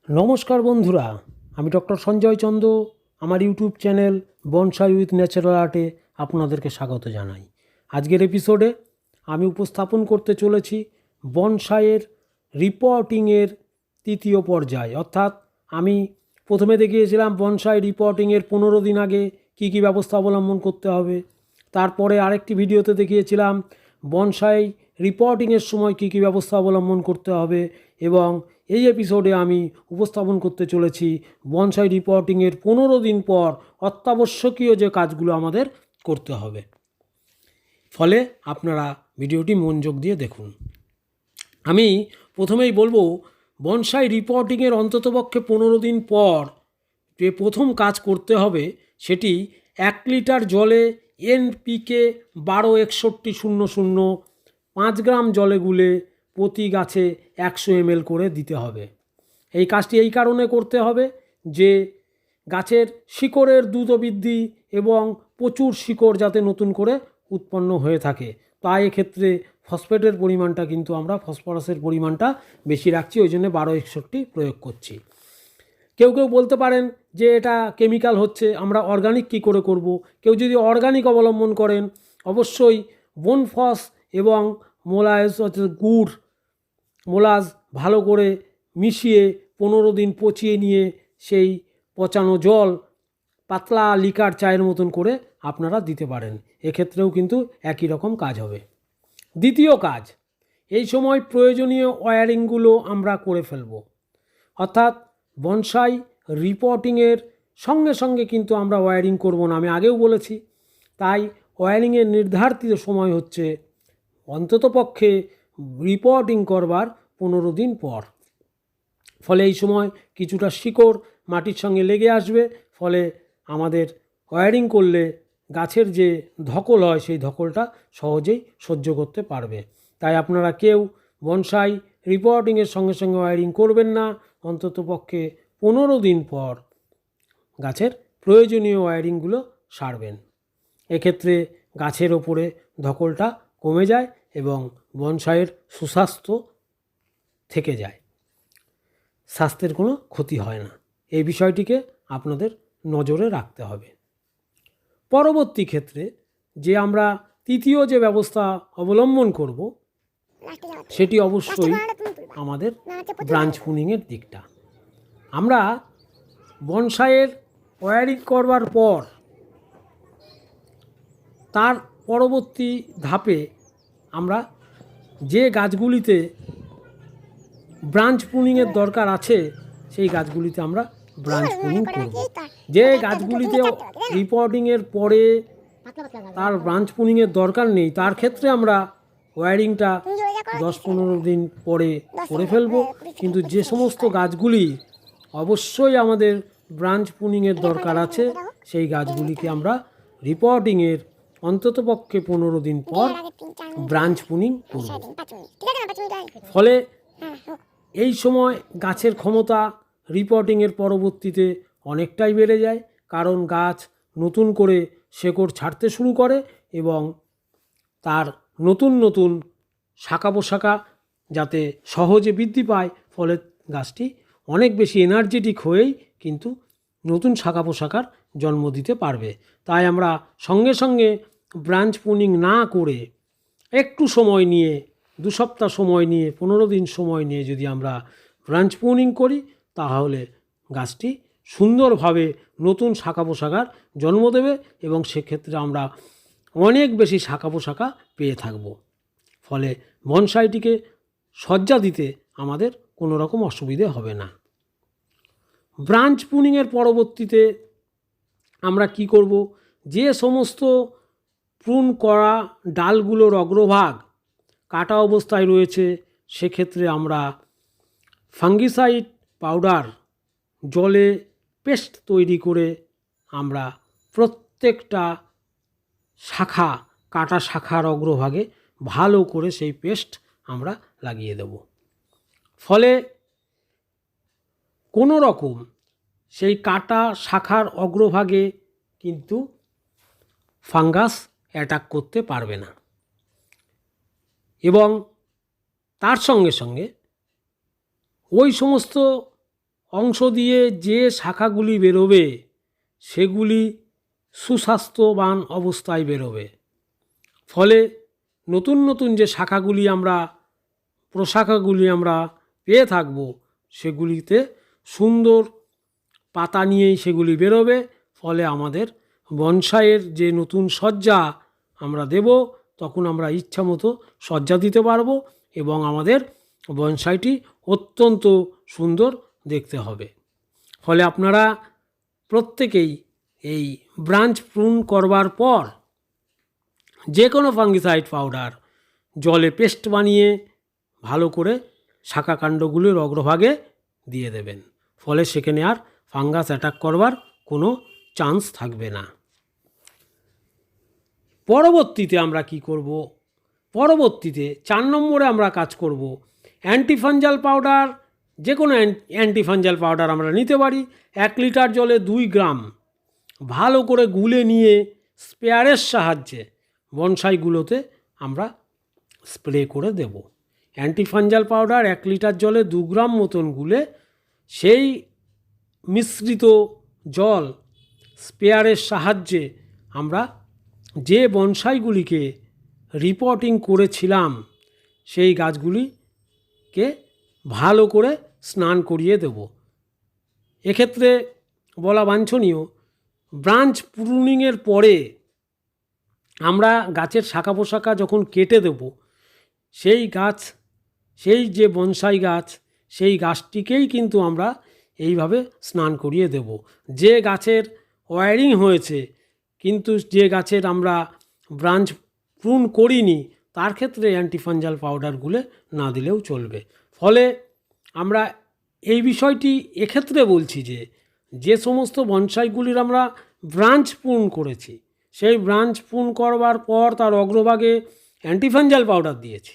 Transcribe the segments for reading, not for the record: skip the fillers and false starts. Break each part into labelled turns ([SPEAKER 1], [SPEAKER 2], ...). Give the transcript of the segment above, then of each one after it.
[SPEAKER 1] নমস্কার বন্ধুরা, আমি ডক্টর সঞ্জয় চন্দ। আমার YouTube channel bonsai with natural আর্টে আপনাদেরকে স্বাগত জানাই। আজকের এপিসোডে আমি উপস্থাপন করতে চলেছি বনসাইয়ের রিপোর্টিংয়ের তৃতীয় পর্যায়। অর্থাৎ আমি প্রথমে দেখিয়েছিলাম বনসাই রিপোর্টিংয়ের 15 দিন আগে কী কী ব্যবস্থা অবলম্বন করতে হবে। তারপরে আরেকটি ভিডিওতে দেখিয়েছিলাম বনসাই রিপোর্টিংয়ের সময় কী কী ব্যবস্থা অবলম্বন করতে হবে। এবং এই এপিসোডে আমি উপস্থাপন করতে চলেছি বনসাই রিপোর্টিংয়ের 15 দিন পর অত্যাবশ্যকীয় যে কাজগুলো আমাদের করতে হবে। ফলে আপনারা ভিডিওটি মনোযোগ দিয়ে দেখুন। আমি প্রথমেই বলবো, বনসাই রিপোর্টিংয়ের অন্ততপক্ষে 15 দিন পর যে প্রথম কাজ করতে হবে সেটি 1 লিটার জলে এনপিকে 126100 5 গ্রাম জলে গুলে প্রতি গাছে 100 ml করে দিতে হবে। এই কাজটি এই কারণে করতে হবে যে গাছের শিকড়ের দ্রুত বৃদ্ধি এবং প্রচুর শিকড় যাতে নতুন করে উৎপন্ন হয়ে থাকে। তাই এক্ষেত্রে ফসফেটের পরিমাণটা কিন্তু আমরা ফসফরাসের পরিমাণটা বেশি রাখছি, ওই জন্য 1261 প্রয়োগ করছি। কেউ কেউ বলতে পারেন যে এটা কেমিক্যাল হচ্ছে, আমরা অর্গানিক কী করে করব। কেউ যদি অর্গানিক অবলম্বন করেন, অবশ্যই বোনফস এবং মোলায়েজ অর্থাৎ গুড় মোলাজ ভালো করে মিশিয়ে 15 দিন পচিয়ে নিয়ে সেই পচানো জল পাতলা লিকার চায়ের মতন করে আপনারা দিতে পারেন। এক্ষেত্রেও কিন্তু একই রকম কাজ হবে। দ্বিতীয় কাজ, এই সময় প্রয়োজনীয় ওয়্যারিংগুলো আমরা করে ফেলব। অর্থাৎ বনসাই রিপোর্টিংয়ের সঙ্গে সঙ্গে কিন্তু আমরা ওয়্যারিং করব না, আমি আগেও বলেছি। তাই ওয়্যারিংয়ের নির্ধারিত সময় হচ্ছে অন্ততপক্ষে রিপোর্টিং করবার 15 দিন পর। ফলে এই সময় কিছুটা শিকড় মাটির সঙ্গে লেগে আসবে, ফলে আমাদের ওয়্যারিং করলে গাছের যে ধকল হয় সেই ধকলটা সহজেই সহ্য করতে পারবে। তাই আপনারা কেউ বনসাই রিপোর্টিংয়ের সঙ্গে সঙ্গে ওয়্যারিং করবেন না। অন্ততপক্ষে 15 দিন পর গাছের প্রয়োজনীয় ওয়্যারিংগুলো সারবেন। এক্ষেত্রে গাছের ওপরে ধকলটা কমে যায় এবং বনসাইয়ের সুস্বাস্থ্য থেকে যায়, স্বাস্থ্যের কোনো ক্ষতি হয় না। এই বিষয়টিকে আপনাদের নজরে রাখতে হবে। পরবর্তী ক্ষেত্রে যে আমরা তৃতীয় যে ব্যবস্থা অবলম্বন করব সেটি অবশ্যই আমাদের ব্রাঞ্চ পুনিংয়ের দিকটা। আমরা বনসাইয়ের ওয়্যারিং করবার পর তার পরবর্তী ধাপে আমরা যে গাছগুলিতে ব্রাঞ্চ পুনিংয়ের দরকার আছে সেই গাছগুলিতে আমরা ব্রাঞ্চ পুনিং করব। যে গাছগুলিতে রিপোর্টিংয়ের পরে তার ব্রাঞ্চ পুনিংয়ের দরকার নেই তার ক্ষেত্রে আমরা ওয়্যারিংটা 10-15 দিন পরে করে ফেলব। কিন্তু যে সমস্ত গাছগুলি অবশ্যই আমাদের ব্রাঞ্চ পুনিংয়ের দরকার আছে সেই গাছগুলিকে আমরা রিপোর্টিংয়ের অন্ততপক্ষে 15 দিন পর ব্রাঞ্চ পুনিং করব। ফলে এই সময় গাছের ক্ষমতা রিপোর্টিংয়ের পরবর্তীতে অনেকটাই বেড়ে যায়, কারণ গাছ নতুন করে শেকড় ছাড়তে শুরু করে এবং তার নতুন নতুন শাখা পোশাখা যাতে সহজে বৃদ্ধি পায়, ফলে গাছটি অনেক বেশি এনার্জেটিক হয়েই কিন্তু নতুন শাখা পোশাকার জন্ম দিতে পারবে। তাই আমরা সঙ্গে সঙ্গে ব্রাঞ্চ পুনিং না করে একটু সময় নিয়ে 2 সপ্তাহ সময় নিয়ে 15 দিন সময় নিয়ে যদি আমরা ব্রাঞ্চ পুনিং করি তাহলে গাছটি সুন্দরভাবে নতুন শাখা পোশাকার জন্ম দেবে এবং সেক্ষেত্রে আমরা অনেক বেশি শাখা পোশাকা পেয়ে থাকব। ফলে বনসাইটিকে সজ্জা দিতে আমাদের কোনো রকম অসুবিধে হবে না। ব্রাঞ্চ পুনিংয়ের পরবর্তীতে আমরা কি করব, যে সমস্ত প্রুন করা ডালগুলোর অগ্রভাগ কাটা অবস্থায় রয়েছে সেক্ষেত্রে আমরা ফাঙ্গিসাইড পাউডার জলে পেস্ট তৈরি করে আমরা প্রত্যেকটা শাখা কাটা শাখার অগ্রভাগে ভালো করে সেই পেস্ট আমরা লাগিয়ে দেব। ফলে কোনো রকম সেই কাটা শাখার অগ্রভাগে কিন্তু ফাঙ্গাস অ্যাটাক করতে পারবে না। এবং তার সঙ্গে সঙ্গে ওই সমস্ত অংশ দিয়ে যে শাখাগুলি বেরোবে সেগুলি সুস্বাস্থ্যবান অবস্থায় বেরোবে। ফলে নতুন নতুন যে শাখাগুলি প্রশাখাগুলি আমরা পেয়ে থাকব, সেগুলিতে সুন্দর পাতা নিয়েই সেগুলি বেরোবে। ফলে আমাদের বনসাইয়ের যে নতুন সজ্জা আমরা দেব, তখন আমরা ইচ্ছামতো সজ্জা দিতে পারবো এবং আমাদের বনসাইটি অত্যন্ত সুন্দর দেখতে হবে। ফলে আপনারা প্রত্যেকেই এই ব্রাঞ্চ প্রুন করবার পর যে কোনো ফাঙ্গিসাইড পাউডার জলে পেস্ট বানিয়ে ভালো করে শাখা কাণ্ডগুলির অগ্রভাগে দিয়ে দেবেন। ফলে সেখানে আর ফাঙ্গাস অ্যাটাক করবার কোনো চান্স থাকবে না। পরবর্তীতে আমরা কি করব? পরবর্তীতে 4 নম্বরে আমরা কাজ করব অ্যান্টিফাঞ্জাল পাউডার। যে কোনো অ্যান্টিফাঞ্জাল পাউডার আমরা নিতে পারি। 1 লিটার জলে 2 গ্রাম ভালো করে গুলে নিয়ে স্প্রেয়ারের সাহায্যে বনসাইগুলোতে আমরা স্প্রে করে দেব। অ্যান্টিফাঞ্জাল পাউডার 1 লিটার জলে 2 গ্রাম মতন গুলে সেই মিশ্রিত জল স্প্রেয়ারের সাহায্যে আমরা যে বনসাইগুলিকে রিপোর্টিং করেছিলাম সেই গাছগুলিকে ভালো করে স্নান করিয়ে দেব। এক্ষেত্রে বলা বাঞ্ছনীয়, ব্রাঞ্চ প্রুনিংয়ের পরে আমরা গাছের শাখা পোশাখা যখন কেটে দেব, সেই যে বনসাই গাছ, সেই গাছটিকেই কিন্তু আমরা এইভাবে স্নান করিয়ে দেব। যে গাছের ওয়ারিং হয়েছে কিন্তু যে গাছের আমরা ব্রাঞ্চ প্রুন করিনি, তার ক্ষেত্রে অ্যান্টিফাঞ্জাল পাউডারগুলো না দিলেও চলবে। ফলে আমরা এই বিষয়টি এক্ষেত্রে বলছি যে সমস্ত বনসাইগুলির আমরা ব্রাঞ্চ প্রুন করেছি, সেই ব্রাঞ্চ প্রুন করবার পর তার অগ্রভাগে অ্যান্টিফাঞ্জাল পাউডার দিয়েছি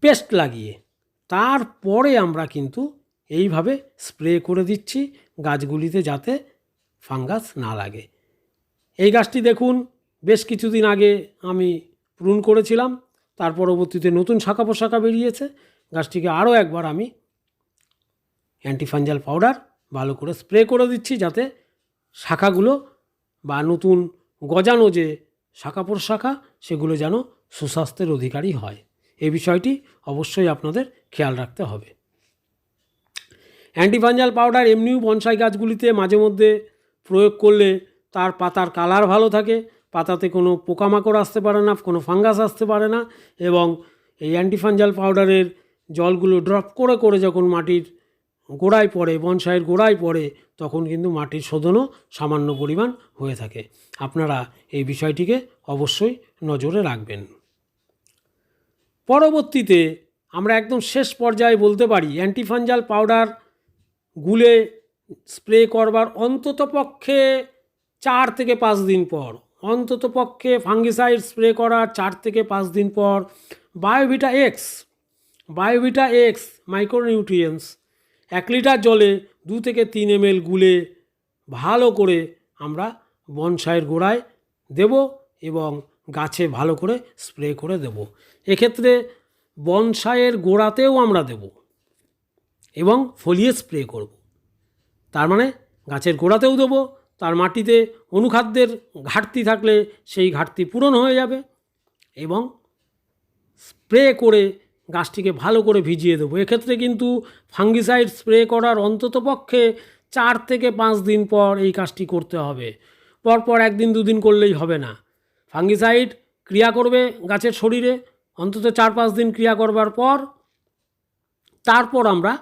[SPEAKER 1] পেস্ট লাগিয়ে, তারপরে আমরা কিন্তু এইভাবে স্প্রে করে দিচ্ছি গাছগুলিতে যাতে ফাঙ্গাস না লাগে। এই গাছটি দেখুন, বেশ কিছুদিন আগে আমি প্রুন করেছিলাম, তার পরবর্তীতে নতুন শাখা পোশাখা বেরিয়েছে। গাছটিকে আরও একবার আমি অ্যান্টিফাঞ্জাল পাউডার ভালো করে স্প্রে করে দিচ্ছি যাতে শাখাগুলো বা নতুন গজানো যে শাখা প্রশাখা সেগুলো যেন সুস্বাস্থ্যের অধিকারী হয়। এই বিষয়টি অবশ্যই আপনাদের খেয়াল রাখতে হবে। অ্যান্টিফাঞ্জাল পাউডার এমনিও বনসাই গাছগুলিতে মাঝে মধ্যে প্রয়োগ করলে তার পাতার কালার ভালো থাকে, পাতাতে কোনো পোকামাকড় আসতে পারে না, কোনো ফাঙ্গাস আসতে পারে না। এবং এই অ্যান্টিফাঞ্জাল পাউডারের জলগুলো ড্রপ করে করে যখন মাটির গোড়ায় পড়ে, বনসাইয়ের গোড়ায় পড়ে, তখন কিন্তু মাটির শোধনও সামান্য পরিমাণ হয়ে থাকে। আপনারা এই বিষয়টিকে অবশ্যই নজরে রাখবেন। পরবর্তীতে আমরা একদম শেষ পর্যায়ে বলতে পারি, অ্যান্টিফাঞ্জাল পাউডার গুলে স্প্রে করবার অন্ততপক্ষে 4 থেকে 5 দিন পর, অন্ততপক্ষে ফাঙ্গিসাইড স্প্রে করার 4 থেকে 5 দিন পর বায়োভিটা এক্স মাইক্রোনিউট্রিয়েন্টস 1 লিটার জলে 2 থেকে 3 ml গুলে ভালো করে আমরা বনসাইয়ের গোড়ায় দেব এবং গাছে ভালো করে স্প্রে করে দেব। এক্ষেত্রে বনসাইয়ের গোড়াতেও আমরা দেব এবং ফলিয়ে স্প্রে করব। তার মানে গাছের গোড়াতেও দেবো, তার মাটিতে অনুখাদ্যের ঘাটতি থাকলে সেই ঘাটতি পূরণ হয়ে যাবে এবং স্প্রে করে গাছটিকে ভালো করে ভিজিয়ে দেবো। এক্ষেত্রে কিন্তু ফাঙ্গিসাইড স্প্রে করার অন্ততপক্ষে 4 থেকে 5 দিন পর এই কাজটি করতে হবে। পরপর 1 দিন 2 দিন করলেই হবে না। ফাঙ্গিসাইড ক্রিয়া করবে গাছের শরীরে, অন্তত 4-5 দিন ক্রিয়া করবার পর তারপর আমরা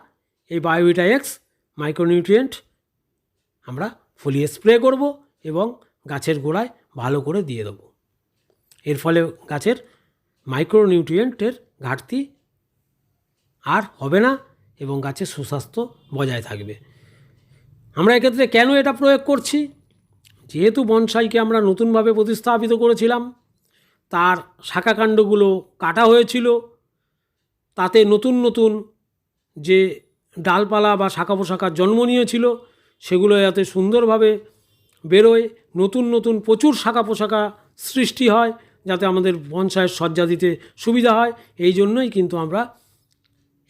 [SPEAKER 1] এই বায়োভিটা এক্স মাইক্রোনিউট্রিয়েন্ট আমরা ফলিয়ে স্প্রে করব এবং গাছের গোড়ায় ভালো করে দিয়ে দেবো। এর ফলে গাছের মাইক্রোনিউট্রিয়েন্টের ঘাটতি আর হবে না এবং গাছের সুস্বাস্থ্য বজায় থাকবে। আমরা এক্ষেত্রে কেন এটা প্রয়োগ করছি? যেহেতু বনসাইকে আমরা নতুনভাবে প্রতিস্থাপিত করেছিলাম, তার শাখাকাণ্ডগুলো কাটা হয়েছিল, তাতে নতুন নতুন যে ডালপালা বা শাখা পোশাখার জন্ম নিয়েছিল সেগুলো যাতে সুন্দরভাবে বেরোয়, নতুন নতুন প্রচুর শাখা পোশাখা সৃষ্টি হয়, যাতে আমাদের বনসাইয়ের সজ্জা দিতে সুবিধা হয়। এই জন্যই কিন্তু আমরা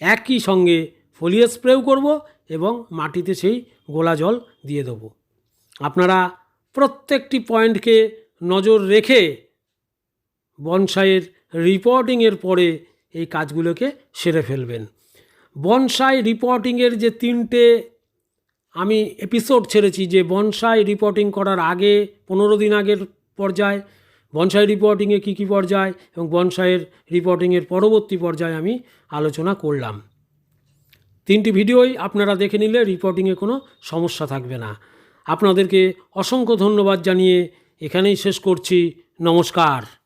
[SPEAKER 1] একই সঙ্গে ফলিয়ার স্প্রেও করব এবং মাটিতে সেই গোলা জল দিয়ে দেবো। আপনারা প্রত্যেকটি পয়েন্টকে নজর রেখে বনসাইয়ের রিপোর্টিংয়ের পরে এই কাজগুলোকে সেরে ফেলবেন। বনসাই রিপোর্টিংয়ের যে 3টে আমি এপিসোড ছেড়েছি, যে বনসাই রিপোর্টিং করার আগে 15 দিন আগের পর্যায়, বনসাই রিপোর্টিংয়ে কী কী পর্যায় এবং বনসাইয়ের রিপোর্টিংয়ের পরবর্তী পর্যায়ে আমি আলোচনা করলাম। 3টি ভিডিওই আপনারা দেখে নিলে রিপোর্টিংয়ে কোনো সমস্যা থাকবে না। আপনাদেরকে অসংখ্য ধন্যবাদ জানিয়ে এখানেই শেষ করছি। নমস্কার।